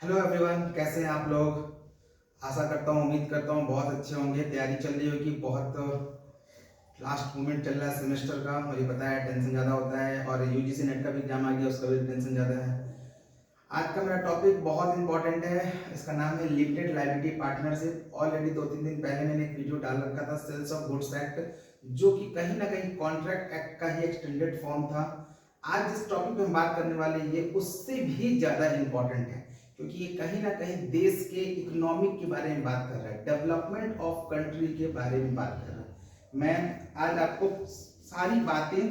Hello everyone, कैसे हैं आप लोग। आशा करता हूँ, उम्मीद करता हूँ बहुत अच्छे होंगे। तैयारी चल रही होगी, बहुत लास्ट मोमेंट चल रहा है सेमेस्टर का। मुझे पता है टेंशन ज़्यादा होता है, और यूजीसी नेट का भी एग्जाम आ गया, उसका भी टेंशन ज़्यादा है। आज का मेरा टॉपिक बहुत इंपॉर्टेंट है। इसका नाम है लिमिटेड लायबिलिटी पार्टनरशिप। ऑलरेडी 2-3 दिन पहले मैंने एक वीडियो डाल रखा था, सेल्स ऑफ गुड्स एक्ट, जो कि कहीं ना कहीं कॉन्ट्रैक्ट एक्ट का ही एक्सटेंडेड फॉर्म था। आज जिस टॉपिक पे हम बात करने वाले हैं, ये उससे भी ज़्यादा इंपॉर्टेंट है, क्योंकि ये कहीं ना कहीं देश के इकोनॉमिक के बारे में बात कर रहा है, डेवलपमेंट ऑफ कंट्री के बारे में बात कर रहा है। मैं आज आपको सारी बातें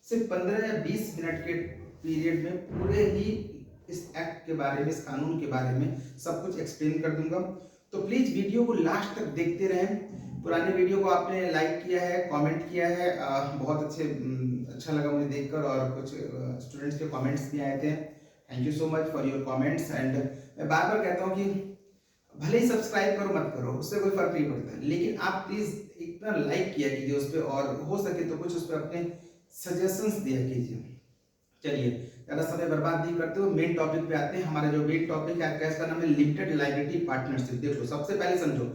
सिर्फ 15 या 20 मिनट के पीरियड में पूरे ही इस एक्ट के बारे में, इस कानून के बारे में सब कुछ एक्सप्लेन कर दूंगा। तो प्लीज वीडियो को लास्ट तक देखते रहें। पुराने वीडियो को आपने लाइक किया है, कमेंट किया है, बहुत अच्छा लगा मुझे देखकर, और कुछ स्टूडेंट्स के कमेंट्स भी आए थे। Thank you so much for your comments. And मैं बार बार कहता हूँ कि भले ही सब्सक्राइब करो मत करो, उससे कोई फर्क नहीं पड़ता, लेकिन आप प्लीज इतना लाइक किया कीजिए उस पर, और हो सके तो कुछ उस पर अपने सजेशंस दिया कीजिए। चलिए ज़्यादा समय बर्बाद नहीं करते हो, मेन टॉपिक पे आते हैं। हमारा जो मेन टॉपिक है कैश का नाम है लिमिटेड लायबिलिटी पार्टनरशिप। देखो, सबसे पहले समझो,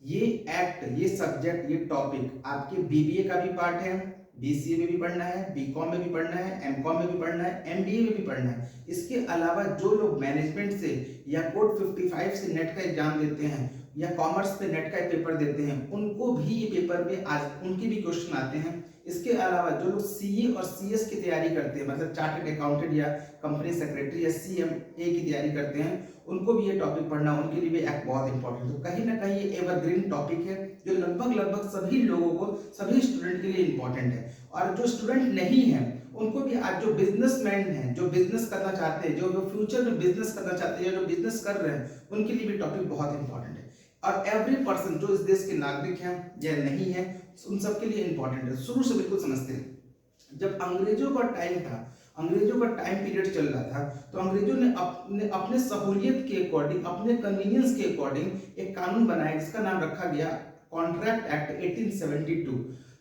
ये एक्ट, ये सब्जेक्ट, ये टॉपिक आपके बीबीए का भी पार्ट है, बीसीए में भी पढ़ना है, बीकॉम में भी पढ़ना है, एमकॉम में भी पढ़ना है, एमबीए में भी पढ़ना है। इसके अलावा जो लोग मैनेजमेंट से या कोड 55 से नेट का एग्जाम देते हैं, या कॉमर्स पे नेट का पेपर देते हैं, उनको भी ये पेपर में आज उनके भी क्वेश्चन आते हैं। इसके अलावा जो लोग सीए और सीएस की तैयारी करते हैं, मतलब चार्टर्ड अकाउंटेंट या कंपनी सेक्रेटरी या सीएमए की तैयारी करते हैं, उनको भी ये टॉपिक पढ़ना, उनके लिए भी एक्ट बहुत इंपॉर्टेंट है। तो कहीं ना कहीं ये एवरग्रीन टॉपिक है, जो लगभग सभी लोगों को, सभी स्टूडेंट के लिए इंपॉर्टेंट है। और जो स्टूडेंट नहीं है उनको भी, आज जो बिजनेसमैन हैं, जो बिजनेस करना चाहते हैं, जो फ्यूचर में बिजनेस करना चाहते हैं, जो बिजनेस कर रहे हैं, उनके लिए भी टॉपिक बहुत इंपॉर्टेंट है। और एवरी पर्सन जो इस देश के नागरिक हैं या नहीं है, उन सबके लिए इंपॉर्टेंट है। शुरू से बिल्कुल समझते हैं। जब अंग्रेजों का टाइम था, अंग्रेजों का टाइम पीरियड चल रहा था, तो अंग्रेजों ने अपने सहूलियत के अकॉर्डिंग, अपने कन्वीनियंस के अकॉर्डिंग एक कानून बनाया, जिसका नाम रखा गया कॉन्ट्रैक्ट एक्ट 1872।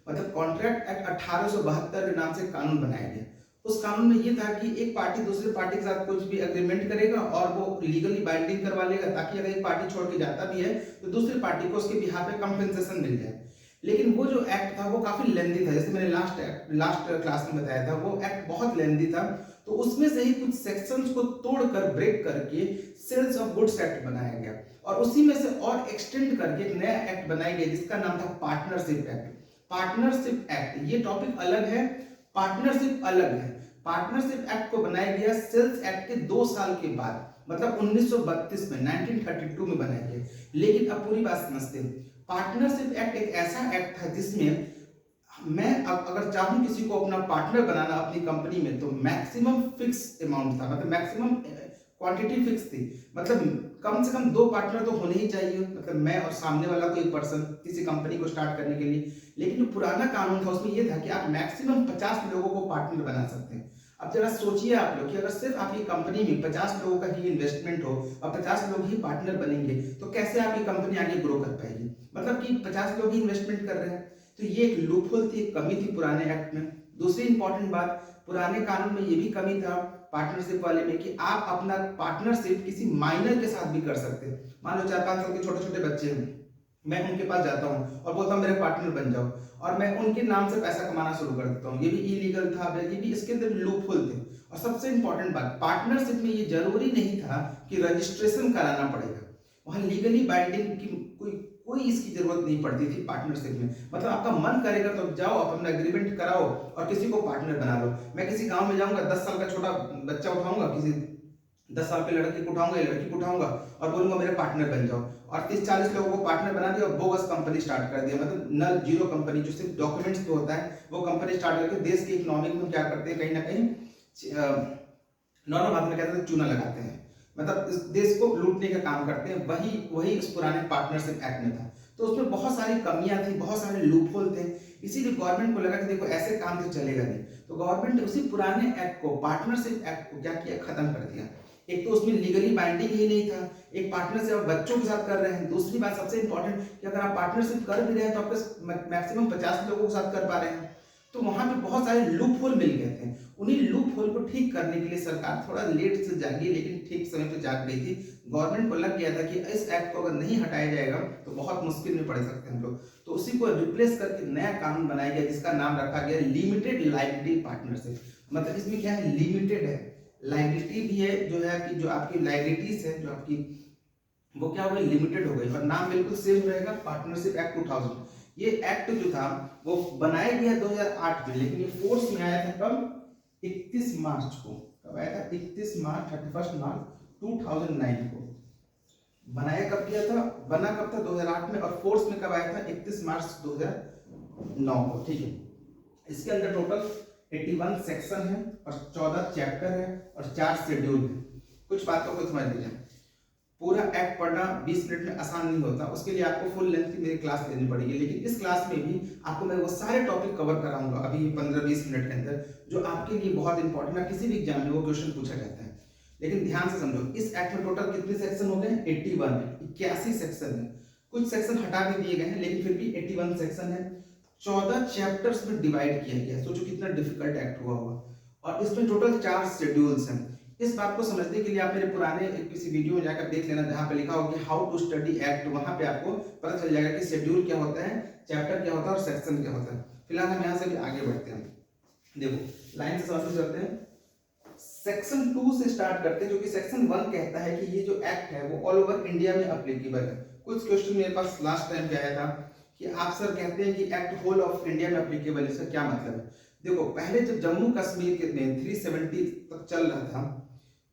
मतलब कॉन्ट्रैक्ट एक्ट 1872 के नाम से कानून बनाया गया। उस कानून में ये था कि एक पार्टी दूसरे पार्टी के साथ कुछ भी एग्रीमेंट करेगा और वो लीगली बाइंडिंग करवा लेगा, ताकि अगर एक पार्टी छोड़ के जाता भी है तो दूसरी पार्टी को उसके बिहाफ पे कंपनसेशन मिल जाए। लेकिन वो जो एक्ट था वो काफी लेंदी था, जैसे मैंने लास्ट क्लास में बताया था, वो एक्ट बहुत लेंदी था। तो उसमें से ही कुछ सेक्शंस को तोड़कर, ब्रेक करके सेल्स ऑफ गुड्स एक्ट बनाया गया, और उसी में से और एक्सटेंड करके एक नया एक्ट बनाया गया, जिसका नाम था पार्टनरशिप एक्ट। पार्टनरशिप एक्ट, ये टॉपिक अलग है, पार्टनरशिप अलग है। पार्टनरशिप एक्ट को बनाया गया सेल्स एक्ट के 2 साल के बाद, मतलब 1932 में, 1932 में बनाया गया। लेकिन अब पूरी बात समझते हैं। पार्टनरशिप एक्ट एक ऐसा एक्ट था जिसमें मैं अगर चाहूं किसी को अपना पार्टनर बनाना अपनी कंपनी में, तो मैक्सिमम फिक्स अमाउंट था, मतलब मैक्सिमम क्वांटिटी फिक्स थी। मतलब कम से कम 2 पार्टनर तो होने ही चाहिए, मतलब मैं और सामने वाला कोई पर्सन, किसी कंपनी को स्टार्ट करने के लिए। लेकिन जो पुराना कानून था उसमें यह था कि आप मैक्सिमम 50 लोगों को पार्टनर बना सकते हैं। अब जरा सोचिए आप लोग कि अगर सिर्फ आपकी कंपनी में 50 लोगों का ही इन्वेस्टमेंट हो और 50 लोग ही पार्टनर बनेंगे, तो कैसे आपकी कंपनी आगे ग्रो कर पाएगी। मतलब कि 50 लोग ही इन्वेस्टमेंट कर रहे हैं। तो ये एक लूपहोल थी, एक कमी थी पुराने एक्ट में। दूसरी इंपॉर्टेंट बात, पुराने कानून में ये भी कमी था पार्टनरशिप वाले में, कि आप अपना पार्टनरशिप किसी माइनर के साथ भी कर सकते हैं। मान लो 4-5 साल के छोटे छोटे बच्चे हैं, मैं उनके पास जाता हूँ और बोलता हूँ मेरे पार्टनर बन जाओ, और मैं उनके नाम से पैसा कमाना शुरू कर देता हूँ। ये भी इलीगल था, ये भी, इसके अंदर लूपहोल थे। और सबसे इंपॉर्टेंट बात, पार्टनरशिप में ये जरूरी नहीं था कि रजिस्ट्रेशन कराना पड़ेगा, वहां लीगली बाइंडिंग की कोई इसकी जरूरत नहीं पड़ती थी पार्टनरशिप में। मतलब आपका मन करेगा तो जाओ, अपना एग्रीमेंट कराओ और किसी को पार्टनर बना लो। मैं किसी गांव में जाऊंगा, 10 साल का छोटा बच्चा उठाऊंगा, किसी 10 साल के लड़के को उठाऊंगा या लड़की को उठाऊंगा और बोलूंगा मेरे पार्टनर बन जाओ, और 30-40 लोगों को पार्टनर बना दिया और बोगस कंपनी स्टार्ट कर दिया, मतलब नल जीरो कंपनी, जो सिर्फ डॉक्यूमेंट्स पे होता है, वो कंपनी स्टार्ट करके देश की इकोनॉमिक में क्या करते हैं, कहीं ना कहीं नॉर्मल बात में कहते हैं चूना लगाते हैं, मतलब इस देश को लूटने का काम करते हैं। वही इस पुराने पार्टनरशिप एक्ट में था। तो उसमें बहुत सारी कमियां थी, बहुत सारे लूपहोल थे। इसीलिए गवर्नमेंट को लगा कि देखो ऐसे काम से चलेगा नहीं, तो गवर्नमेंट ने उसी पुराने एक्ट को, पार्टनरशिप एक्ट को क्या किया, खत्म कर दिया। एक तो उसमें लीगली बाइंडिंग ही नहीं था, एक पार्टनरशिप आप बच्चों के साथ कर रहे हैं। दूसरी बात सबसे इंपॉर्टेंट, कि अगर आप पार्टनरशिप कर भी रहे हैं तो आपके मैक्सिमम 50 लोगों के साथ कर पा रहे हैं। तो वहां पे बहुत सारे लूपहोल मिल गए थे। उन्हीं लूप होल को ठीक करने के लिए सरकार थोड़ा लेट से जागी, लेकिन ठीक समय पे जाग गई थी। गवर्नमेंट को लग गया था कि इस एक्ट को अगर नहीं हटाया जाएगा तो बहुत मुश्किल में पड़ सकते हैं हम लोग, तो उसी को रिप्लेस करके नया कानून बनाया गया जिसका नाम रखा गया लिमिटेड लायबिलिटी पार्टनरशिप। मतलब इसमें क्या है, लिमिटेड है, लायबिलिटी भी है, जो है कि जो आपकी लायबिलिटीज है जो आपकी वो क्या हो गई, लिमिटेड हो गई, और नाम बिल्कुल सेम रहेगा, पार्टनरशिप एक्ट 2000। ये एक्ट जो था वो बनाया गया 2008 में, लेकिन ये फोर्स में आया था कब, 31 मार्च को। कब आया था, 31 मार्च, 31 मार्च 2009 को। बनाया कब किया था, बना कब था, 2008 में, और फोर्स में कब आया था, 31 मार्च 2009 को। ठीक है, इसके अंदर टोटल 81 सेक्शन है और 14 चैप्टर है और 4 शेड्यूल है। कुछ बातों को समझ लीजिए, पूरा एक्ट पढ़ना 20 मिनट में आसान नहीं होता, उसके लिए आपको फुल लेंथ की मेरी क्लास लेनी पड़ेगी, लेकिन इस क्लास में भी आपको मैं वो सारे टॉपिक कवर कराऊंगा अभी 15-20 मिनट के अंदर, जो आपके लिए बहुत इंपॉर्टेंट है, किसी भी एग्जाम में वो क्वेश्चन पूछा जाता है। लेकिन ध्यान से समझो, इस एक्ट में टोटल कितने सेक्शन हो गए, 81 सेक्शन है। कुछ सेक्शन हटा भी दिए गए हैं, लेकिन फिर भी 81 सेक्शन है। 14 चैप्टर्स में डिवाइड किया गया, सोचो कितना डिफिकल्ट एक्ट हुआ होगा, और इसमें टोटल 4 शेड्यूल्स हैं। इस बात को समझने के लिए आप मेरे पुराने किसी वीडियो में जाकर देख लेना, जहां पे लिखा हो कि हाउ टू स्टडी एक्ट, वहां पे आपको पता चल जाएगा कि शेड्यूल क्या होता है, चैप्टर क्या होता है और सेक्शन क्या होता है। फिलहाल हम यहाँ से भी आगे बढ़ते हैं, देखो लाइन से समझते चलते हैं। सेक्शन 2 से स्टार्ट करते हैं, जो कि सेक्शन 1 कहता है कि ये जो एक्ट है वो ऑल ओवर इंडिया में अप्लीकेबल है। कुछ क्वेश्चन मेरे पास लास्ट टाइम पे आया था कि आप सर कहते हैं कि एक्ट होल ऑफ इंडिया में अप्लीकेबल है, इसका क्या मतलब है। देखो, पहले जब जम्मू कश्मीर के 370 तक चल रहा था,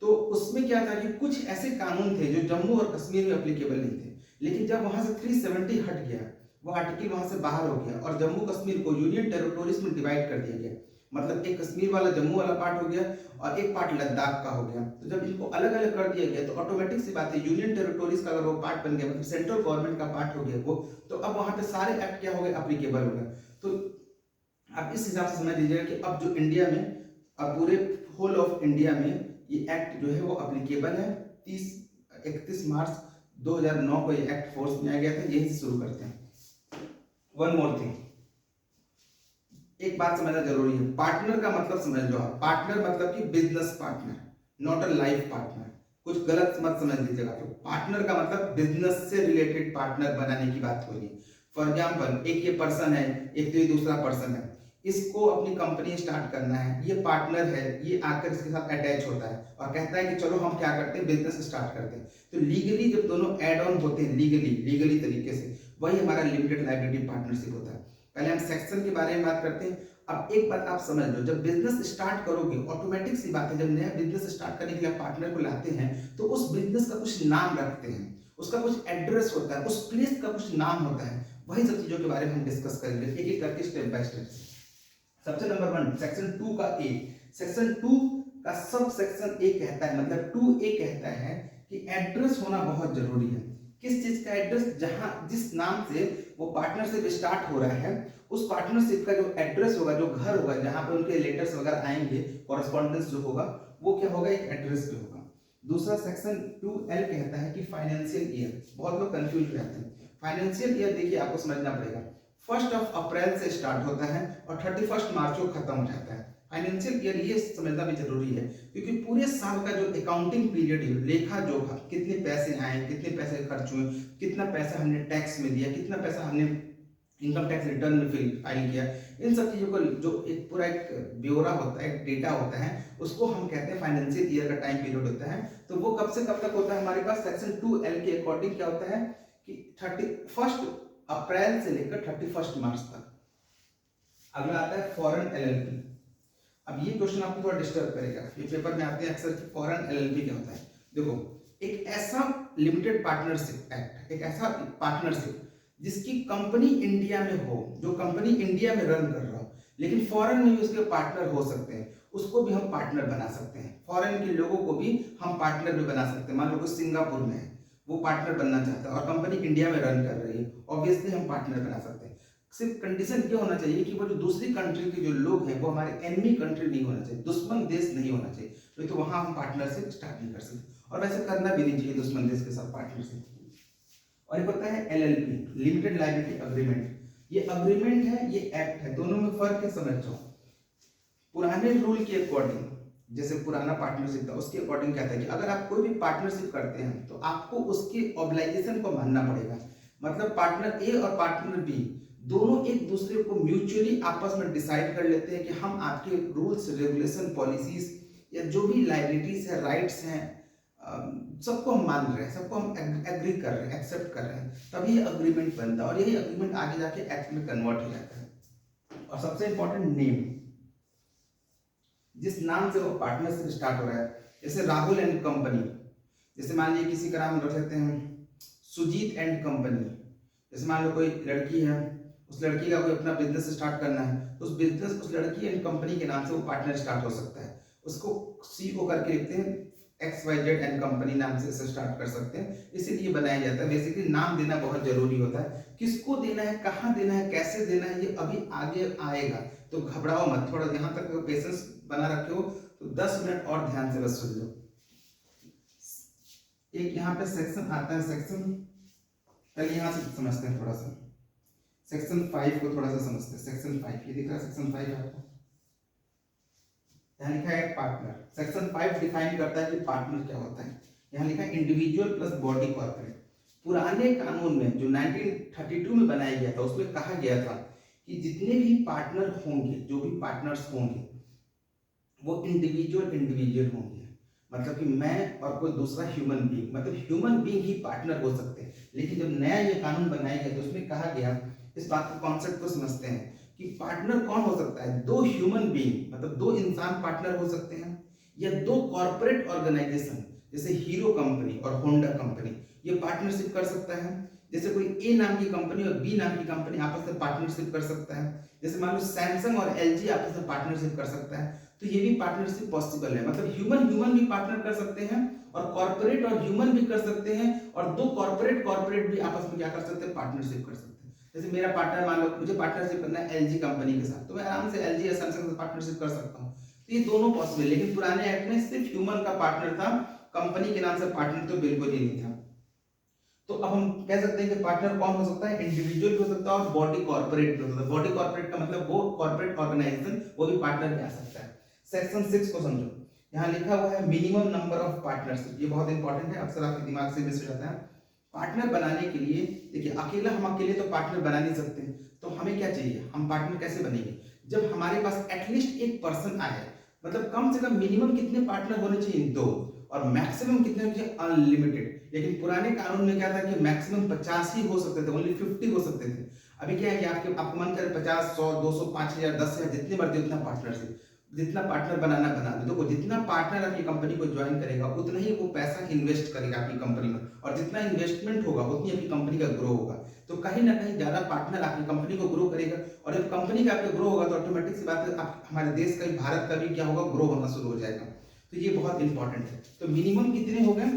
तो उसमें क्या था कि कुछ ऐसे कानून थे जो जम्मू और कश्मीर में अप्लीकेबल नहीं थे, लेकिन जब वहां से 370 हट गया, वो आर्टिकल वहां से बाहर हो गया और जम्मू कश्मीर को यूनियन टेरिटोरीज में डिवाइड कर दिया गया। मतलब एक कश्मीर वाला जम्मू वाला पार्ट हो गया और एक पार्ट लद्दाख का हो गया। तो जब इनको अलग अलग कर दिया गया तो ऑटोमेटिक सी बात है, यूनियन टेरिटोरीज का अगर वो पार्ट बन गया, मतलब सेंट्रल गवर्नमेंट का पार्ट हो गया वो, तो अब वहां पे सारे एक्ट क्या हो गए, अप्लीकेबल हो गए। तो आप इस हिसाब से समझ लीजिएगा कि अब जो इंडिया में, अब पूरे होल ऑफ इंडिया में ये एक्ट जो है वो अप्लीकेबल है। 31 मार्च 2009 को ये एक्ट फोर्स में आ गया था। यही से शुरू करते हैं। वन मोर थिंग, एक बात समझना जरूरी है, पार्टनर का मतलब समझ लो आप। पार्टनर मतलब कि business partner, not a life partner. कुछ गलत मत समझ लीजिएगा। तो पार्टनर का मतलब बिजनेस से रिलेटेड पार्टनर बनाने की बात हो रही है। फॉर एग्जाम्पल, एक ये पर्सन है, एक तो ये दूसरा पर्सन है, इसको अपनी कंपनी स्टार्ट करना है, ये पार्टनर है, ये आकर इसके साथ अटैच होता है और कहता है कि चलो हम क्या करते हैं, बिजनेस स्टार्ट करते हैं। तो लीगली जब दोनों एड ऑन होते हैं, लीगली तरीके से, वही हमारा लिमिटेड लायबिलिटी पार्टनरशिप होता है। पहले हम सेक्शन के बारे में बात करते हैं। अब एक बात आप समझ लो, जब बिजनेस स्टार्ट करोगे, ऑटोमेटिक सी बात है, जब नया बिजनेस स्टार्ट करने के लिए पार्टनर को लाते हैं तो उस बिजनेस का कुछ नाम रखते हैं, उसका कुछ एड्रेस होता है, उस प्लेस का कुछ नाम होता है। वही सब चीजों के बारे में हम डिस्कस करेंगे एक एक करके, स्टेप बाय स्टेप। सबसे नंबर 1, सेक्शन 2 का ए। सेक्शन 2 का सब सेक्शन ए कहता है, मतलब 2A कहता है कि एड्रेस होना बहुत जरूरी है। किस चीज का एड्रेस, जहां जिस नाम से वो पार्टनरशिप स्टार्ट हो रहा है, उस पार्टनरशिप का जो एड्रेस होगा, जो घर होगा, जहां पे उनके लेटर्स वगैरह आएंगे, कॉरेस्पॉन्डेंस जो होगा, वो क्या होगा, एक एड्रेस पे होगा। दूसरा सेक्शन 2L कहता है कि फाइनेंशियल ईयर। बहुत लोग कंफ्यूज हो जाते हैं। फाइनेंशियल ईयर देखिए आपको समझना पड़ेगा, 1 अप्रैल से स्टार्ट होता है और 31 मार्च को खत्म हो जाता है। फाइनेंशियल ईयर ये समझना भी जरूरी है, क्योंकि पूरे साल का जो अकाउंटिंग पीरियड है, लेखा जोखा, कितने पैसे आए, कितने पैसे खर्च हुए, कितना पैसा हमने टैक्स में दिया, कितना पैसा हमने इनकम टैक्स रिटर्न में फाइल किया, इन सब चीजों का जो एक पूरा एक ब्यौरा होता है, एक डेटा होता है, उसको हम कहते हैं फाइनेंशियल ईयर का टाइम पीरियड होता है। तो वो कब से कब तक होता है हमारे पास, सेक्शन 2L के अकॉर्डिंग क्या होता है कि 31 अप्रैल से लेकर 31 मार्च तक। अगला आता है फॉरेन LLP। अब ये क्वेश्चन आपको थोड़ा डिस्टर्ब करेगा, ये पेपर में आते हैं अक्सर कि फॉरेन LLP क्या होता है। देखो, एक ऐसा लिमिटेड पार्टनरशिप एक्ट, एक ऐसा पार्टनरशिप जिसकी कंपनी इंडिया में हो, जो कंपनी इंडिया में रन कर रहा हो, लेकिन फॉरेन में भी उसके पार्टनर हो सकते हैं, उसको भी हम पार्टनर बना सकते हैं। फॉरेन के लोगों को भी हम पार्टनर भी बना सकते हैं। मान लो कोई सिंगापुर में है, वो पार्टनर बनना चाहता है और कंपनी इंडिया में रन कर रही है, ऑब्वियसली हम पार्टनर बना सकते हैं। सिर्फ कंडीशन क्या होना चाहिए कि वो जो दूसरी कंट्री के जो लोग हैं वो हमारे एनिमी कंट्री नहीं होना चाहिए, दुश्मन देश नहीं होना चाहिए, नहीं तो वहां हम पार्टनरशिप स्टार्ट नहीं कर सकते, और वैसे करना भी नहीं चाहिए दुश्मन देश के साथ पार्टनरशिप। और एक होता है LLP, लिमिटेड लायबिलिटी अग्रीमेंट। ये अग्रीमेंट है, ये एक्ट है, दोनों में फर्क है, समझ जाओ। पुराने रूल के अकॉर्डिंग, जैसे पुराना पार्टनरशिप था उसके अकॉर्डिंग क्या था कि अगर आप कोई भी पार्टनरशिप करते हैं तो आपको उसके ऑब्लाइजेशन को मानना पड़ेगा। मतलब पार्टनर ए और पार्टनर बी दोनों एक दूसरे को म्यूचुअली आपस में डिसाइड कर लेते हैं कि हम आपके रूल्स रेगुलेशन पॉलिसीज या जो भी लाइबिलिटीज है राइट्स हैं सबको हम मान रहे हैं, सबको हम एग्री कर रहे हैं, एक्सेप्ट कर रहे हैं, तभी ये अग्रीमेंट बनता है और यही अग्रीमेंट आगे जाके एक्ट में कन्वर्ट हो जाता है। और सबसे इंपॉर्टेंट नेम, जिस नाम से वो पार्टनरशिप स्टार्ट हो रहा है, जैसे राहुल एंड कंपनी, जैसे मान लीजिए किसी का नाम रख लेते हैं सुजीत एंड कंपनी। जैसे मान लो कोई लड़की है, उस लड़की का कोई अपना बिजनेस स्टार्ट करना है तो उस बिजनेस उस लड़की एंड कंपनी के नाम से वो पार्टनर स्टार्ट हो सकता है। उसको CO करके लिखते हैं, XYZ एंड कंपनी नाम से इसे स्टार्ट कर सकते हैं, इसीलिए बनाया जाता है। बेसिकली नाम देना बहुत जरूरी होता है, किसको देना है, कहाँ देना है, कैसे देना है, ये अभी आगे आएगा, तो घबराओ मत। थोड़ा यहाँ तक पेशेंस बना रखे हो तो 10 मिनट और ध्यान से बस सुन लो। एक यहाँ पे सेक्शन आता है, सेक्शन पहले यहाँ से समझते हैं थोड़ा सा, सेक्शन 5 को थोड़ा सा समझते हैं। सेक्शन 5 ये दिख रहा है, सेक्शन 5 आपको यहाँ लिखा है पार्टनर। सेक्शन 5 डिफाइन करता है कि पार्टनर क्या होता है। यहाँ लिखा है इंडिविजुअल प्लस बॉडी कॉर्पोरेट। पुराने कानून में जो 1932 में बनाया गया था उसमें कहा गया था कि जितने भी पार्टनर होंगे, जो भी पार्टनर्स होंगे वो इंडिविजुअल होंगे। मतलब कि मैं और कोई दूसरा ह्यूमन बीइंग, मतलब ह्यूमन बीइंग ही पार्टनर हो सकते हैं। लेकिन जब नया ये कानून बनाया गया तो उसमें कहा गया, इस बात को कॉन्सेप्ट को समझते हैं कि पार्टनर कौन हो सकता है, दो ह्यूमन बीइंग मतलब दो इंसान पार्टनर हो सकते हैं, या दो कॉर्पोरेट ऑर्गेनाइजेशन जैसे हीरो कंपनी और होंडा कंपनी ये पार्टनरशिप कर सकता है। जैसे कोई ए नाम की कंपनी और बी नाम की कंपनी आपस में पार्टनरशिप कर सकता है। जैसे मान लो सैमसंग और LG आपस में पार्टनरशिप कर सकता है, तो ये भी पार्टनरशिप पॉसिबल है। मतलब ह्यूमन भी पार्टनर कर सकते हैं और कॉर्पोरेट और ह्यूमन भी कर सकते हैं, और दो कॉर्पोरेट भी आपस में क्या कर सकते हैं, पार्टनरशिप कर सकते हैं। जैसे मेरा पार्टनर, मान लो मुझे पार्टनरशिप करना है LG कंपनी के साथ, तो मैं आराम से LG या सैमसंग से पार्टनरशिप कर सकता हूँ। तो ये दोनों पॉसिबल, लेकिन पुराने एक्ट में सिर्फ ह्यूमन का पार्टनर था, कंपनी के नाम से पार्टनर तो बिल्कुल ही नहीं था। तो अब हम कह सकते हैं कि पार्टनर कौन हो सकता है, इंडिविजुअल भी हो सकता है और बॉडी कॉर्पोरेट भी हो सकता है। बॉडी कॉर्पोरेट का मतलब वो कॉर्पोरेट ऑर्गेनाइजेशन, वो भी पार्टनर में आ सकता है। सेक्शन 6 को समझो, यहाँ लिखा हुआ है मिनिमम नंबर ऑफ पार्टनर्स। ये बहुत इंपॉर्टेंट है, अक्सर आपके दिमाग से मिस हो जाता है। पार्टनर बनाने के लिए देखिए, हम अकेले तो पार्टनर बना नहीं सकते, तो हमें क्या चाहिए, हम पार्टनर कैसे बनेंगे, जब हमारे पास एटलीस्ट एक पर्सन आए। मतलब कम से कम मिनिमम कितने पार्टनर होने चाहिए, 2, और मैक्सिमम कितने होने चाहिए, अनलिमिटेड। लेकिन पुराने कानून में क्या था कि मैक्सिमम 50 ही हो सकते थे, ओनली 50 हो सकते थे। अभी क्या है कि आपको मन करे 50, 100, 200, 5000, 10,000 जितने मर्जी उतना पार्टनरशिप, जितना पार्टनर बनाना बना दो। देखो, जितना पार्टनर आपकी कंपनी को ज्वाइन करेगा उतना ही वो पैसा इन्वेस्ट करेगा आपकी कंपनी में, और जितना इन्वेस्टमेंट होगा उतनी आपकी कंपनी का ग्रो होगा। तो कहीं ना कहीं ज्यादा पार्टनर आपकी कंपनी को ग्रो करेगा, और जब कंपनी का आपका ग्रो होगा तो ऑटोमेटिक सी बात है हमारे देश का, भारत का भी क्या होगा, ग्रो होना शुरू हो जाएगा। तो ये बहुत इंपॉर्टेंट है। तो मिनिमम कितने हो गए,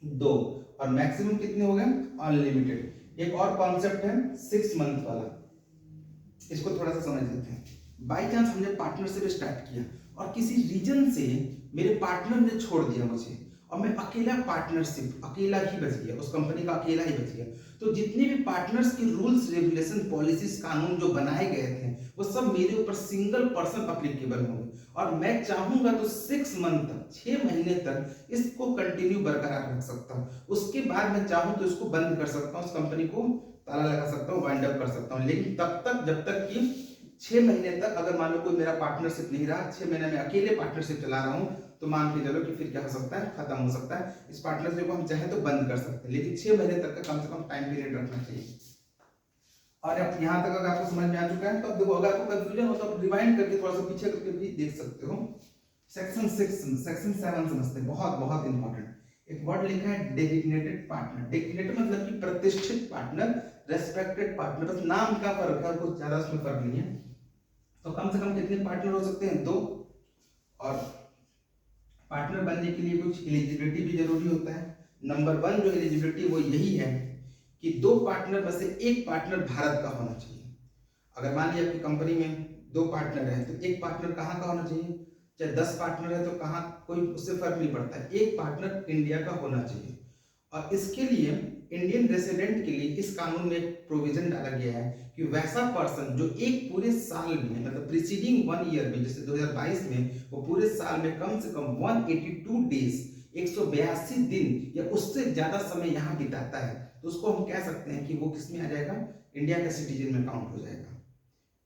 2, और मैक्सिमम कितने हो गए, अनलिमिटेड। एक और कॉन्सेप्ट है 6 मंथ वाला, इसको थोड़ा सा समझ लेते हैं। बाई चांस हमने पार्टनरशिप स्टार्ट किया और किसी रीजन से मेरे पार्टनर ने छोड़ दिया मुझे, और मैं अकेला पार्टनरशिप, अकेला ही बच गया, उस कंपनी का अकेला ही बच गया, तो जितने भी पार्टनर्स के रूल्स रेगुलेशन पॉलिसीज कानून जो बनाए गए थे वो सब मेरे ऊपर सिंगल पर्सन अप्लीकेबल होंगे। और मैं चाहूंगा तो 6 मंथ तक, 6 महीने तक इसको कंटिन्यू बरकरार रख सकता हूँ। उसके बाद मैं चाहूँ तो इसको बंद कर सकता हूँ, उस कंपनी को ताला लगा सकता हूँ, वाइंड अप कर सकता हूँ। लेकिन तब तक जब तक कि 6 महीने तक अगर मान लो कोई मेरा पार्टनरशिप नहीं रहा, 6 महीने में अकेले पार्टनरशिप चला रहा हूँ, तो मान के चलो कि फिर क्या हो सकता है, खत्म हो सकता है। इस पार्टनरशिप को हम चाहे तो बंद कर सकते हैं, लेकिन 6 महीने तक का कम से कम टाइम पीरियड रखना चाहिए। और अब यहाँ तक अगर आपको समझ में आ चुका है तो अब देखो, अगर आपको कंफ्यूजन हो तो आप रिवाइंड करके थोड़ा सा पीछे करके भी देख सकते हो। सेक्शन 7 समझते हैं, बहुत बहुत इंपॉर्टेंट। एक वर्ड लिखा है डेजिग्नेटेड पार्टनर। डेजिग्नेटेड मतलब कि प्रतिष्ठित पार्टनर, रेस्पेक्टेड पार्टनर, बस नाम का फर्क है, कुछ ज्यादा उसमें फर्क नहीं है। तो कम से कम कितने पार्टनर हो सकते हैं, 2, और पार्टनर बनने के लिए कुछ एलिजिबिलिटी भी जरूरी होता है। नंबर 1 जो एलिजिबिलिटी वो यही है कि 2 पार्टनर में से एक पार्टनर भारत का होना चाहिए। अगर मान लीजिए आपकी कंपनी में 2 पार्टनर हैं तो एक पार्टनर कहाँ का होना चाहिए, चाहे 10 पार्टनर है तो कहाँ, कोई उससे फर्क नहीं पड़ता है, एक पार्टनर इंडिया का होना चाहिए। और इसके लिए इंडियन रेसिडेंट के लिए इस कानून में एक प्रोविजन डाला गया है कि वैसा पर्सन जो एक पूरे साल में मतलब प्रीसीडिंग 1 ईयर में, जैसे 2022 में वो पूरे साल में कम से कम 182 डेज 182 दिन या उससे ज्यादा समय यहाँ बिताता है, तो उसको हम कह सकते हैं कि वो किस में आ जाएगा, इंडिया का सिटीजन में काउंट हो जाएगा,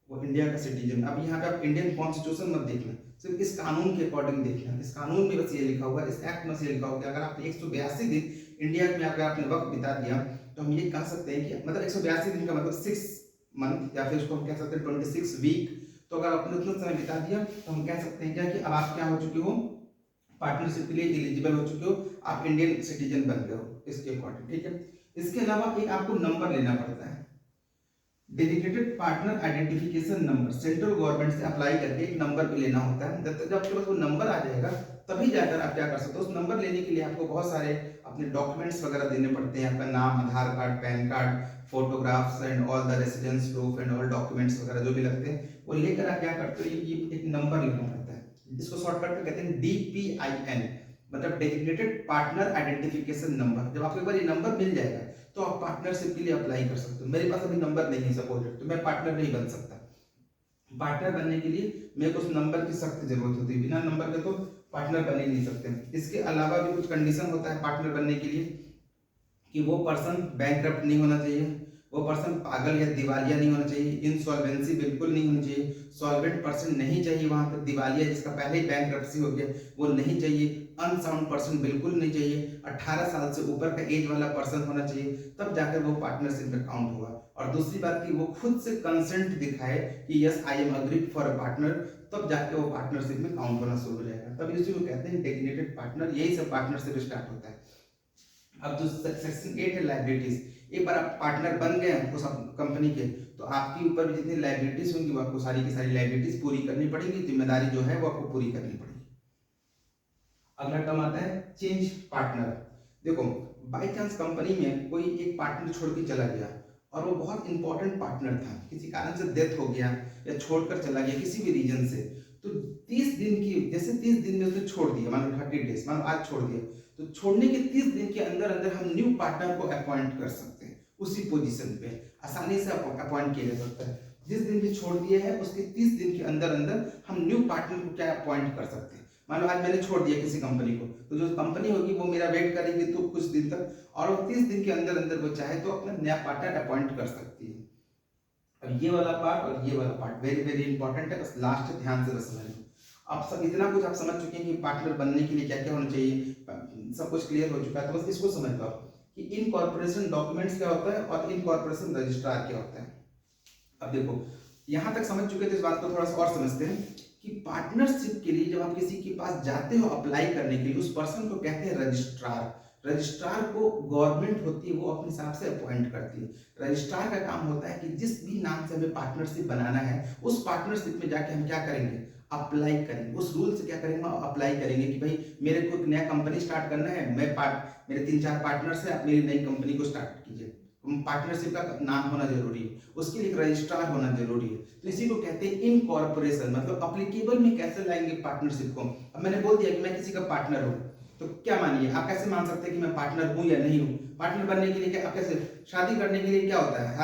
वो इंडिया का सिटीजन। अब यहाँ पे आप इंडियन कॉन्स्टिट्यूशन मत देखना, सिर्फ इस कानून के अकॉर्डिंग देखना। इस कानून में बस ये लिखा हुआ है, इस एक्ट में से लिखा हुआ है कि अगर आपने 182 दिन इंडिया में अगर आपने वक्त बिता दिया तो हम ये कह सकते हैं कि मतलब 182 दिन का मतलब 6 मंथ या फिर उसको हम कह सकते हैं 26 वीक। तो अगर आपने उतना समय बिता दिया तो हम कह सकते हैं क्या कि अब आप क्या हो चुके हो, पार्टनरशिप के लिए एलिजिबल हो चुके हो, आप इंडियन सिटीजन बन गए हो इसके अकॉर्डिंग, ठीक है। इसके अलावा एक आपको नंबर लेना पड़ता है, dedicated partner identification number, central government से अप्लाई करके एक नंबर भी लेना होता है। जब आपके पास वो नंबर आ जाएगा तभी जाकर आप क्या कर सकते हो, उस नंबर लेने के लिए आपको बहुत सारे अपने डॉक्यूमेंट्स वगैरह देने पड़ते हैं, आपका नाम, Aadhaar card, PAN card, photographs and all the residence proof and all documents वगैरह जो भी लगते हैं वो लेकर आप क्या करते हो, ये एक नंबर लेना पड़ता है, जिसको शॉर्टकट में कहते हैं DPIN, मतलब डेडिकेटेड पार्टनर आइडेंटिफिकेशन नंबर। जब आपको एक बार ये नंबर मिल जाएगा तो आप पार्टनरशिप के लिए अप्लाई कर सकते हो। मेरे पास अभी नंबर नहीं है सपोज, तो मैं पार्टनर नहीं बन सकता। पार्टनर बनने के लिए मेरे को उस नंबर की सख्त जरूरत होती है, बिना नंबर के तो पार्टनर बन ही नहीं सकते। इसके अलावा भी कुछ कंडीशन होता है पार्टनर बनने के लिए कि वो पर्सन बैंकक्रप्ट नहीं होना चाहिए, वो पर्सन पागल या दिवालिया नहीं होना चाहिए, इनसॉल्वेंसी बिल्कुल नहीं होनी चाहिए, सॉल्वेंट पर्सन नहीं चाहिए वहां पर, दिवालिया जिसका पहले ही बैंकक्रप्सी हो गया वो नहीं चाहिए, अनसाउंड पर्सन बिल्कुल नहीं चाहिए, 18 साल से ऊपर का एज वाला पर्सन होना चाहिए, तब जाकर वो पार्टनरशिप में काउंट होगा। और दूसरी बात कि वो खुद से कंसेंट दिखाए कि yes I am agreed for a partner, तब जाके वो पार्टनरशिप में काउंट होना शुरू हो जाएगा। तब इसी को कहते हैं डेजिग्नेटेड पार्टनर, यही सब पार्टनरशिप स्टार्ट होता है। अब जो सेक्शन 8 है लायबिलिटीज, एक बार आप पार्टनर बन गए उस कंपनी के तो आपके ऊपर भी जितनी लायबिलिटीज होंगी वो आपको सारी की सारी लायबिलिटीज पूरी करनी पड़ेगी, जिम्मेदारी जो है वो आपको पूरी करनी पड़ेगी। अगला टर्म आता है चेंज पार्टनर। देखो बाय चांस कंपनी में कोई एक पार्टनर छोड़ के चला गया और वो बहुत इंपॉर्टेंट पार्टनर था, किसी कारण से डेथ हो गया या छोड़कर चला गया किसी भी रीजन से, तो 30 दिन की, जैसे 30 दिन में उसने छोड़ दिया, मान लो 30 डेज, मान लो आज छोड़ दिया, तो छोड़ने के 30 दिन के अंदर अंदर हम न्यू पार्टनर को अपॉइंट कर सकते हैं, उसी पोजीशन पे आसानी से अपॉइंट किया जा सकता है। जिस दिन भी छोड़ दिया है उसके 30 दिन के अंदर अंदर हम न्यू पार्टनर को क्या अपॉइंट कर सकते हैं। मान लो आज मैंने छोड़ दिया किसी कंपनी को, तो जो कंपनी होगी वो मेरा वेट करेगी तो कुछ दिन तक, और वो 30 दिन के अंदर अंदर वो चाहे तो अपना नया पार्टनर अपॉइंट कर सकती है। अब ये वाला पार्ट और ये वाला पार्ट वेरी वेरी इंपॉर्टेंट है, बस लास्ट ध्यान से बस समझ लो। अब सब इतना कुछ आप समझ चुके हैं कि पार्टनर बनने के लिए क्या क्या होना चाहिए, सब कुछ क्लियर हो चुका है, तो बस इसको समझ लो कि इनकॉर्पोरेशन डॉक्यूमेंट्स क्या होता है और इनकॉर्पोरेशन रजिस्ट्रार क्या होता है। अब देखो यहां तक समझ चुके थे, इस बात को थोड़ा सा और समझते हैं कि पार्टनरशिप के लिए जब आप किसी के पास जाते हो अप्लाई करने के लिए, उस पर्सन को कहते हैं रजिस्ट्रार। रजिस्ट्रार को गवर्नमेंट होती है वो अपने हिसाब से अपॉइंट करती है। रजिस्ट्रार का काम होता है कि जिस भी नाम से हमें पार्टनरशिप बनाना है उस पार्टनरशिप में जाके हम क्या करेंगे, अप्लाई करेंगे, उस रूल से क्या करेंगे, अप्लाई करेंगे कि भाई मेरे को नया कंपनी स्टार्ट करना है, मेरे 3-4 पार्टनर्स है, आप मेरी नई कंपनी को स्टार्ट कीजिए, पार्टनरशिप का नाम होना जरूरी है, उसके लिए एक रजिस्ट्रार होना जरूरी है। तो इसी को कहते हैं इनकॉर्पोरेशन, मतलब अप्लीकेबल में कैसे लाएंगे पार्टनरशिप को। अब मैंने बोल दिया कि मैं किसी का पार्टनर हूँ, तो क्या मानिए आप कैसे मान सकते हैं कि मैं पार्टनर हूँ या नहीं हूँ। पार्टनर बनने के लिए क्या, कैसे शादी करने के लिए क्या होता है,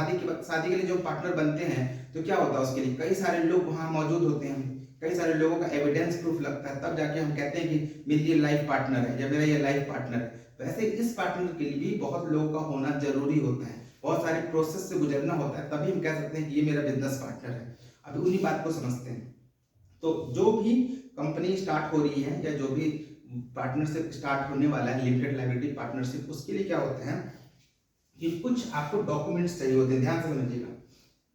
शादी के लिए जो पार्टनर बनते हैं तो क्या होता है, उसके लिए कई सारे लोग वहां मौजूद होते हैं, कई सारे लोगों का एविडेंस प्रूफ लगता है, तब जाके हम कहते हैं कि मेरी ये लाइफ पार्टनर है या मेरा ये लाइफ पार्टनर है। वैसे इस पार्टनर के लिए भी बहुत लोगों का होना जरूरी होता है, बहुत सारे प्रोसेस से गुजरना होता है, तभी हम कह सकते हैं कि ये मेरा बिजनेस पार्टनर है। अभी उन्हीं बात को समझते हैं। तो जो भी कंपनी स्टार्ट हो रही है या जो भी पार्टनरशिप स्टार्ट होने वाला है, लिमिटेड लायबिलिटी पार्टनरशिप, उसके लिए क्या होता है कि कुछ आपको डॉक्यूमेंट्स चाहिए होते हैं, ध्यान से समझिएगा।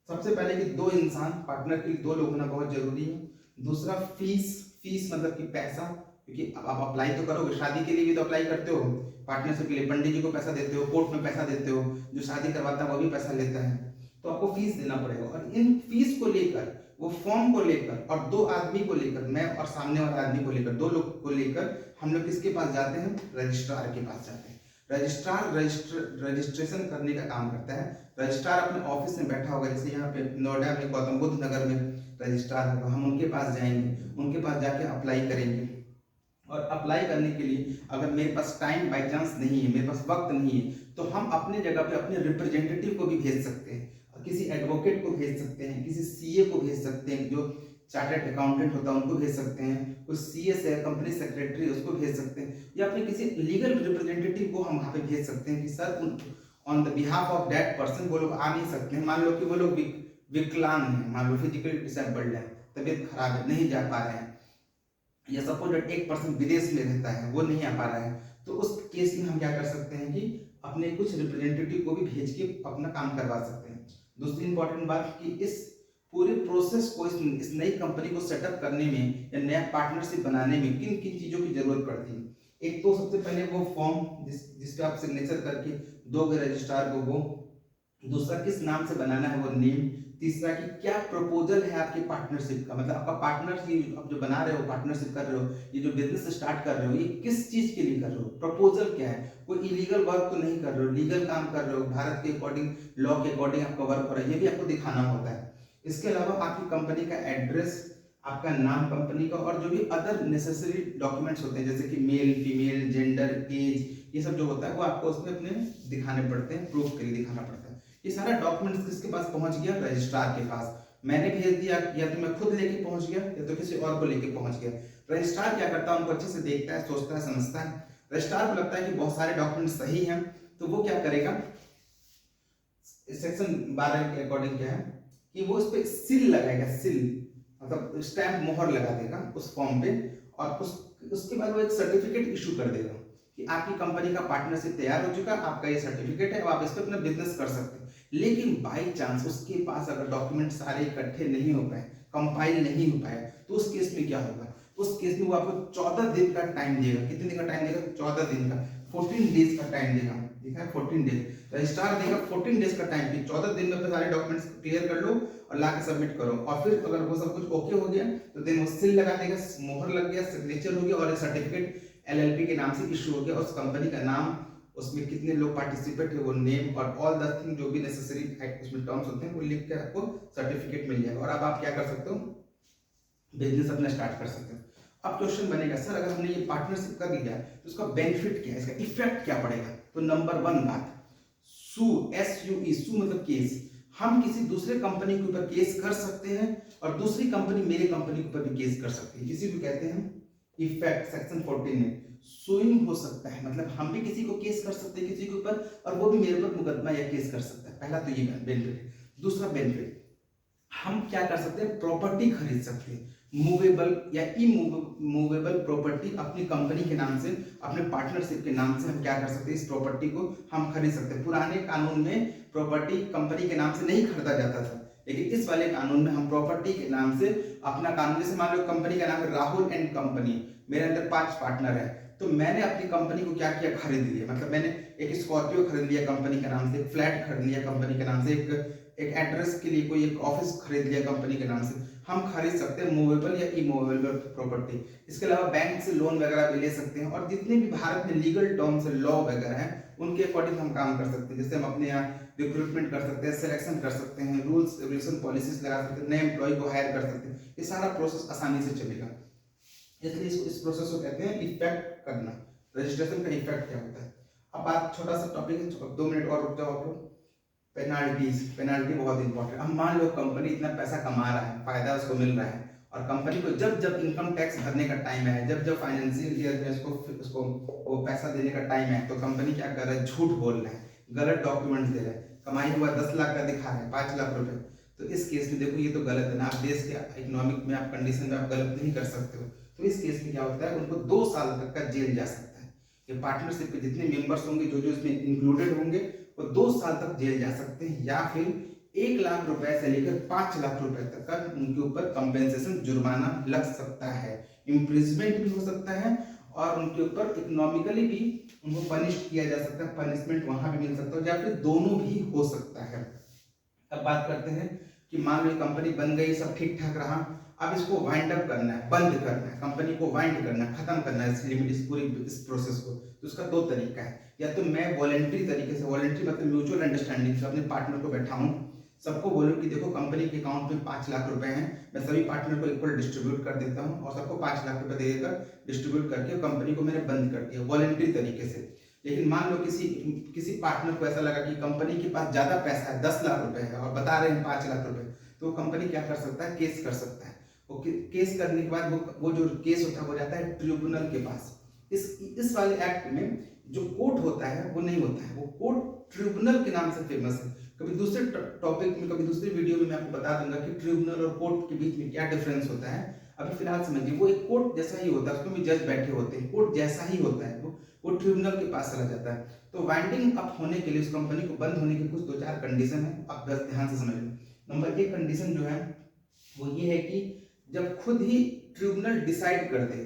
सबसे पहले कि 2 इंसान, पार्टनर के लिए 2 लोग होना बहुत जरूरी है। दूसरा फीस मतलब कि पैसा, क्योंकि अब आप अप्लाई तो करोगे, शादी के लिए भी तो अप्लाई करते हो, पार्टनरशिप के लिए पंडित जी को पैसा देते हो, कोर्ट में पैसा देते हो, जो शादी करवाता है वो भी पैसा लेता है, तो आपको फीस देना पड़ेगा। और इन फीस को लेकर, वो फॉर्म को लेकर और 2 आदमी को लेकर, मैं और सामने वाला आदमी को लेकर, 2 लोग को लेकर हम लोग किसके पास जाते हैं, रजिस्ट्रार के पास जाते हैं। रजिस्ट्रार रजिस्ट्रेशन करने का काम करता है। रजिस्ट्रार अपने ऑफिस में बैठा होगा, जैसे यहाँ पे नोएडा में गौतम बुद्ध नगर में रजिस्ट्रार होगा, हम उनके पास जाएंगे, उनके पास जाके अप्लाई करेंगे, और अप्लाई करने के लिए अगर मेरे पास टाइम बाई चांस नहीं है, मेरे पास वक्त नहीं है, तो हम अपने जगह पे अपने रिप्रेजेंटेटिव को भी भेज सकते हैं, किसी एडवोकेट को भेज सकते हैं, किसी सीए को भेज सकते हैं, जो चार्टर्ड अकाउंटेंट होता है उनको भेज सकते हैं, कोई सीएस है, कंपनी सेक्रेटरी, उसको भेज सकते हैं, या अपने किसी लीगल रिप्रेजेंटेटिव को हम वहाँ पे भेज सकते हैं कि sir on the behalf of that person वो लोग आ नहीं सकते हैं। मान लो कि वो लोग विकलांग हैं, मान लो फिजिकली डिसेबल्ड है, तबीयत खराब है, नहीं जा पा रहे हैं, या सपोज एक पर्सन विदेश में रहता है, वो नहीं आ पा रहा है, तो उस केस में हम क्या कर सकते हैं कि अपने कुछ रिप्रेजेंटेटिव को भी भेज के अपना काम करवा सकते हैं। दूसरी इंपॉर्टेंट बात कि इस पूरे प्रोसेस को, इस नई कंपनी को सेटअप करने में या नया पार्टनरशिप बनाने में किन किन चीज़ों की जरूरत पड़ती है। एक तो सबसे पहले वो फॉर्म जिस पे आप सिग्नेचर करके दोगे रजिस्ट्रार को, वो दूसरा किस नाम से बनाना है वो नेम, तीसरा कि क्या प्रपोजल है आपकी पार्टनरशिप का, मतलब आपका पार्टनर ये आप जो बना रहे हो, पार्टनरशिप कर रहे हो, ये जो बिजनेस स्टार्ट कर रहे हो, ये किस चीज के लिए कर रहे हो, प्रपोजल क्या है, कोई इलीगल वर्क तो नहीं कर रहे हो, लीगल काम कर रहे हो, भारत के अकॉर्डिंग, लॉ के अकॉर्डिंग आपका वर्क हो रहा है, ये भी आपको दिखाना होता है। इसके अलावा आपकी कंपनी का एड्रेस, आपका नाम कंपनी का, और जो भी अदर नेसेसरी डॉक्यूमेंट्स होते हैं जैसे कि मेल फीमेल जेंडर एज, ये सब जो होता है वो आपको उसमें अपने दिखाने पड़ते हैं, प्रूफ के लिए दिखाना पड़ता है। ये सारा डॉक्यूमेंट्स किसके पास पहुंच गया, रजिस्ट्रार के पास। मैंने भेज दिया, या तो मैं खुद लेके पहुंच गया या तो किसी और को लेके पहुंच गया। रजिस्ट्रार क्या करता है, उनको अच्छे से देखता है, सोचता है, समझता है। रजिस्ट्रार को लगता है कि बहुत सारे डॉक्यूमेंट सही हैं, तो वो क्या करेगा, सेक्शन 12 के अकॉर्डिंग क्या है कि वो उस पर सील लगाएगा, सील मतलब स्टैंप, मोहर लगा देगा उस फॉर्म पे, और उसके बाद वो एक सर्टिफिकेट इशू कर देगा कि आपकी कंपनी का पार्टनरशिप तैयार हो चुका, आपका ये सर्टिफिकेट है, अब आप इस पर अपना बिजनेस कर सकते हैं। लेकिन बाई चांस उसके पास अगर डॉक्यूमेंट सारे इकट्ठे नहीं हो पाए, कंपाइल नहीं हो पाए, तो उस केस में क्या होगा, उस केस में वो आपको 14 दिन का टाइम देगा। कितने दिन का टाइम देगा, 14 दिन का, 14 डेज का टाइम देगा, ठीक है, 14 डेज रजिस्ट्रार देगा, 14 डेज का टाइम कि 14 दिन में सारे डॉक्यूमेंट्स क्लियर कर लो और ला के सबमिट करो। और फिर अगर वो सब कुछ ओके हो गया तो देन वो सील लगा देगा, मोहर लग गया, सिग्नेचर हो गया, और एक सर्टिफिकेट एलएलपी के नाम से इशू हो गया। उस कंपनी का नाम, उसमें कितने लोग पार्टिसिपेट है वो नेम, और ऑल द थिंग जो भी नेसेसरी उसमें टर्म्स होते हैं वो लिख के आपको सर्टिफिकेट मिल जाएगा, और अब आप क्या कर सकते हो, बिजनेस अपना स्टार्ट कर सकते हो। अब क्वेश्चन बनेगा, सर अगर हमने ये पार्टनरशिप कर लिया तो उसका बेनिफिट क्या है, इसका इफेक्ट क्या पड़ेगा। तो नंबर 1 बात, सू, SUE, सू मतलब केस, हम किसी दूसरे कंपनी के ऊपर केस कर सकते हैं और दूसरी कंपनी मेरे कंपनी के ऊपर भी केस कर सकती है, किसी को कहते हैं इफेक्ट। सेक्शन 14 में सुइंग हो सकता है, मतलब हम भी किसी को केस कर सकते हैं किसी के ऊपर, और वो भी मेरे ऊपर मुकदमा या केस कर सकता है। पहला तो ये बेनिफिट। दूसरा बेनिफिट, हम क्या कर सकते हैं, प्रॉपर्टी खरीद सकते हैं, मूवेबल या इमूवेबल प्रॉपर्टी अपनी कंपनी के नाम से, अपने पार्टनरशिप के नाम से हम क्या कर सकते हैं, इस प्रॉपर्टी को हम खरीद सकते हैं। पुराने कानून में प्रॉपर्टी कंपनी के नाम से नहीं खरीदा जाता था, लेकिन इस वाले कानून में हम प्रॉपर्टी के नाम से अपना कानून, जैसे मान लो कंपनी का नाम है राहुल एंड कंपनी, मेरे अंदर 5 पार्टनर है, तो मैंने अपनी कंपनी को क्या किया, खरीद लिया। मतलब मैंने एक स्कॉर्पियो खरीद लिया कंपनी के नाम से, एक फ्लैट खरीद लिया कंपनी के नाम से, एक एड्रेस के लिए कोई एक ऑफिस खरीद लिया कंपनी के नाम से। हम खरीद सकते हैं मूवेबल या इमूवेबल प्रॉपर्टी। इसके अलावा बैंक से लोन वगैरह भी ले सकते हैं, और जितने भी भारत में लीगल टर्म्स लॉ वगैरह हैं उनके अकॉर्डिंग हम काम कर सकते हैं। जैसे हम अपने यहाँ रिक्रूटमेंट कर सकते हैं, सिलेक्शन कर सकते हैं, रूल्स रेगुलेशन पॉलिसीज लगा सकते हैं, नए एम्प्लॉय को हायर कर सकते हैं। ये सारा प्रोसेस आसानी से चलेगा, इसलिए इस प्रोसेस को कहते हैं इफेक्ट करना। रजिस्ट्रेशन का इफेक्ट क्या होता है। अब बात, छोटा सा टॉपिक है, 2 मिनट और रुक जाओ आप लोग। पेनाल्टी बहुत इंपॉर्टेंट। अब मान लो कंपनी इतना पैसा कमा रहा है, फायदा उसको मिल रहा है, और कंपनी को जब जब इनकम टैक्स भरने का टाइम है, जब जब फाइनेंशियल ईयर में उसको वो पैसा देने का टाइम है, तो कंपनी क्या कर रहा है, झूठ बोल रहा है, गलत डॉक्यूमेंट दे रहा है, कमाई हुआ 10 लाख का दिखा रहा है, 5 लाख रुपए। तो इस केस में देखो ये तो गलत है ना, आप देश के इकोनॉमिक में आप कंडीशन में आप गलत नहीं कर सकते हो। तो इस केस में क्या होता है, उनको 2 साल तक का जेल जा सकता है। ये पार्टनरशिप के जितने मेंबर्स होंगे, जो जो इसमें इंक्लूडेड होंगे, वो 2 साल तक जेल जा सकते हैं, या फिर 1 लाख रुपए से लेकर 5 लाख रुपए तक का उनके ऊपर कंपेंसेशन, जुर्माना लग सकता है, इम्प्रिजमेंट भी हो सकता है, और उनके ऊपर इकोनॉमिकली भी उनको पनिश किया जा सकता है, पनिशमेंट वहां भी मिल सकता है, या फिर दोनों भी हो सकता है। अब बात करते हैं कि मान लो कंपनी बन गई, सब ठीक ठाक रहा, अब इसको वाइंड अप करना है, बंद करना है, कंपनी को वाइंड करना है, खत्म करना है, इस लिमिट, इस पूरी इस प्रोसेस को। तो उसका 2 तरीका है, या तो मैं वॉलेंट्री तरीके से, वॉलेंट्री मतलब म्यूचुअल अंडरस्टैंडिंग से अपने पार्टनर को बैठाऊं, सबको बोलूँ कि देखो कंपनी के अकाउंट में 5 लाख रुपए हैं, मैं सभी पार्टनर को इक्वल डिस्ट्रीब्यूट कर देता हूँ और सबको 5 लाख रुपए दे देकर डिस्ट्रीब्यूट करके कंपनी को मैंने बंद कर दिया वॉलंटरी तरीके से। लेकिन मान लो किसी पार्टनर को ऐसा लगा कि कंपनी के पास ज्यादा पैसा है, 10 लाख रुपए है और बता रहे हैं 5 लाख रुपए, तो कंपनी क्या कर सकता है, केस कर सकता है। वो केस करने के बाद वो जो केस होता है वो जाता है ट्रिब्यूनल के पास। इस वाले एक्ट में जो कोर्ट होता है वो नहीं होता है, वो कोर्ट ट्रिब्यूनल के नाम से फेमस है। कभी दूसरे टॉपिक में, कभी दूसरी वीडियो में मैं आपको बता दूंगा कि ट्रिब्यूनल और कोर्ट के बीच में क्या डिफरेंस होता है। अभी फिलहाल समझिए, वो एक कोर्ट जैसा ही होता है, उसमें भी जज बैठे होते हैं, कोर्ट जैसा ही होता है, वो ट्रिब्यूनल के पास चला जाता है। तो वाइंडिंग अप होने के लिए, उस कंपनी को बंद होने के कुछ 2-4 कंडीशन है, आप बस ध्यान से समझ लें। नंबर 1 कंडीशन जो है वो ये है कि जब खुद ही ट्रिब्यूनल डिसाइड कर दे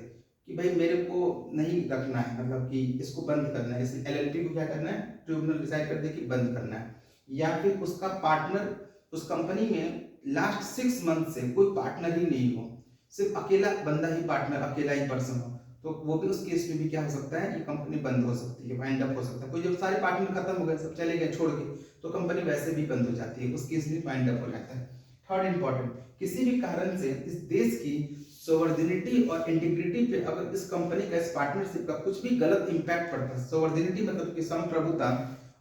कि भाई मेरे को नहीं रखना है, मतलब कि इसको बंद करना है, इस एलएलपी को क्या करना है, ट्रिब्यूनल डिसाइड कर दे कि बंद करना है, या फिर उसका पार्टनर उस कंपनी में लास्ट 6 मंथ से कोई पार्टनर ही नहीं हो, सिर्फ अकेला बंदा ही पार्टनर, अकेला ही पर्सन हो, तो वो भी उस केस में भी क्या हो सकता है, ये कंपनी बंद हो सकती है, वाइंड अप हो सकता है। कोई जब सारे पार्टनर खत्म हो गए, सब चले गए छोड़ के, तो कंपनी वैसे भी बंद हो जाती है, उस केस में वाइंड अप हो जाता है। थर्ड इंपॉर्टेंट, किसी भी कारण से इस देश की सोवर्डिनिटी और इंटीग्रिटी पे अगर इस कंपनी का, इस पार्टनरशिप का कुछ भी गलत इंपैक्ट पड़ता है, सोवर्डिनिटी मतलब कि संप्रभुता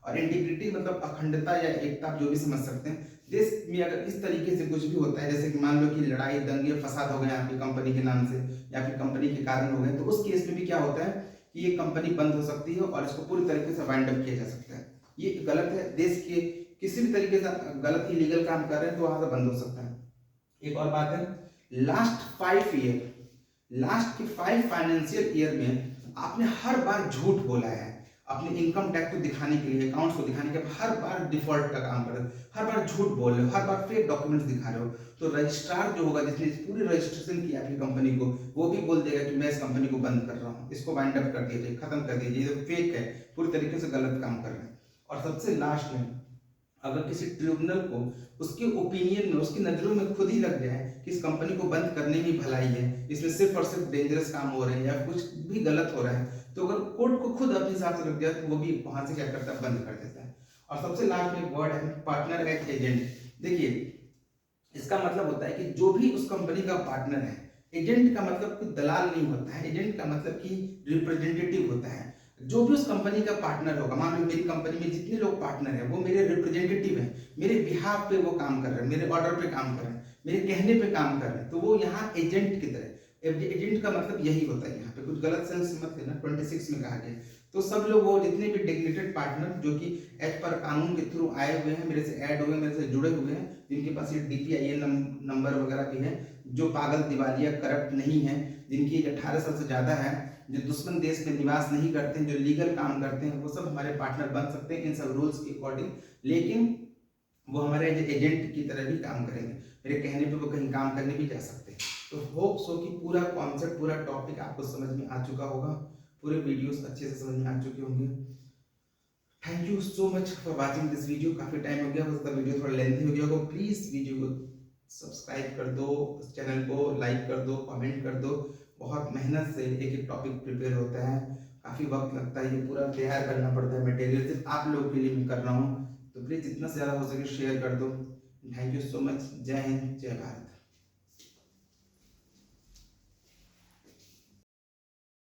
और इंटीग्रिटी मतलब अखंडता या एकता, जो भी समझ सकते हैं, देश में अगर इस तरीके से कुछ भी होता है, जैसे कि मान लो कि लड़ाई दंगे फसाद हो गए आपकी कंपनी के नाम से या फिर कंपनी के कारण हो गए, तो उस केस में भी क्या होता है कि ये कंपनी बंद हो सकती है और इसको पूरी तरीके से वाइंड अप किया जा सकता है। ये गलत है, देश के किसी भी तरीके से गलत इलीगल काम कर रहे हैं तो वहां से बंद हो सकता है। एक और बात है, लास्ट के 5 फाइनेंशियल ईयर में आपने हर बार झूठ बोला है, अपने इनकम टैक्स को दिखाने के लिए, अकाउंट्स को दिखाने के लिए हर बार डिफॉल्ट का काम कर रहे हो, हर बार झूठ बोल रहे हो, हर बार फेक डॉक्यूमेंट्स दिखा रहे हो, तो रजिस्ट्रार जो होगा जिसने पूरी रजिस्ट्रेशन किया आपकी कंपनी को, वो भी बोल देगा कि मैं इस कंपनी को बंद कर रहा हूँ, इसको वाइंड अप कर दीजिए, खत्म कर दीजिए, ये फेक है, पूरी तरीके से गलत काम कर रहे हैं। और सबसे लास्ट में, अगर किसी ट्रिब्यूनल को उसके ओपिनियन में, उसकी नजरों में खुद ही लग जाए कि इस कंपनी को बंद करने में भलाई है, इसमें सिर्फ और सिर्फ डेंजरस काम हो रहे हैं या कुछ भी गलत हो रहा है, तो अगर कोर्ट को खुद अपने हिसाब से लग जाए तो वो भी वहां से क्या करता है, बंद कर देता है। और सबसे लास्ट में वर्ड है पार्टनर एंड एजेंट। देखिए, इसका मतलब होता है कि जो भी उस कंपनी का पार्टनर है, एजेंट का मतलब कोई दलाल नहीं होता है, एजेंट का मतलब कि रिप्रेजेंटेटिव होता है। जो भी उस कंपनी का पार्टनर होगा, मान लो मेरी कंपनी में जितने लोग पार्टनर हैं वो मेरे रिप्रेजेंटेटिव हैं, मेरे बिहाफ पे वो काम कर रहे हैं, मेरे ऑर्डर पे काम कर रहे हैं, मेरे कहने पे काम कर रहे हैं, तो वो यहाँ एजेंट की तरह। एजेंट का मतलब यही होता है, यहाँ पे कुछ गलत सेंस मत लेना, 26 में कहा गया। तो सब लोग, वो जितने भी डेडिकेटेड पार्टनर जो कि एज पर कानून के थ्रू आए हुए हैं, मेरे से ऐड हुए, मेरे से जुड़े हुए हैं, जिनके पास ये DPIN नंबर वगैरह भी है, जो पागल दिवालिया करप्ट नहीं है, जिनकी एज 18 साल से ज्यादा है, जो दुश्मन देश में निवास नहीं करते हैं, जो लीगल काम करते हैं, वो सब हमारे पार्टनर बन सकते हैं इन सब रूल्स के अकॉर्डिंग। लेकिन वो हमारे एजेंट की तरह भी काम करेंगे, मेरे कहने पे वो कहीं काम करने भी जा सकते हैं। तो होप सो कि पूरा कॉन्सेप्ट, पूरा टॉपिक आपको समझ में आ चुका होगा, पूरे वीडियोस अच्छे से समझ में आ चुके होंगे। Thank you so much for watching this video. काफी टाइम हो गया, हो सकता है वीडियो थोड़ा लेंथी हो गया होगा, प्लीज वीडियो को सब्सक्राइब कर दो, चैनल को लाइक कर दो, कमेंट कर दो। बहुत मेहनत से एक एक टॉपिक प्रिपेयर होता है, काफी वक्त लगता है, ये पूरा तैयार करना पड़ता है मटेरियल, सिर्फ आप लोगों के लिए मैं कर रहा हूँ, तो प्लीज जितना से ज्यादा हो सके शेयर कर दो। Thank you so much. जय हिंद, जय भारत।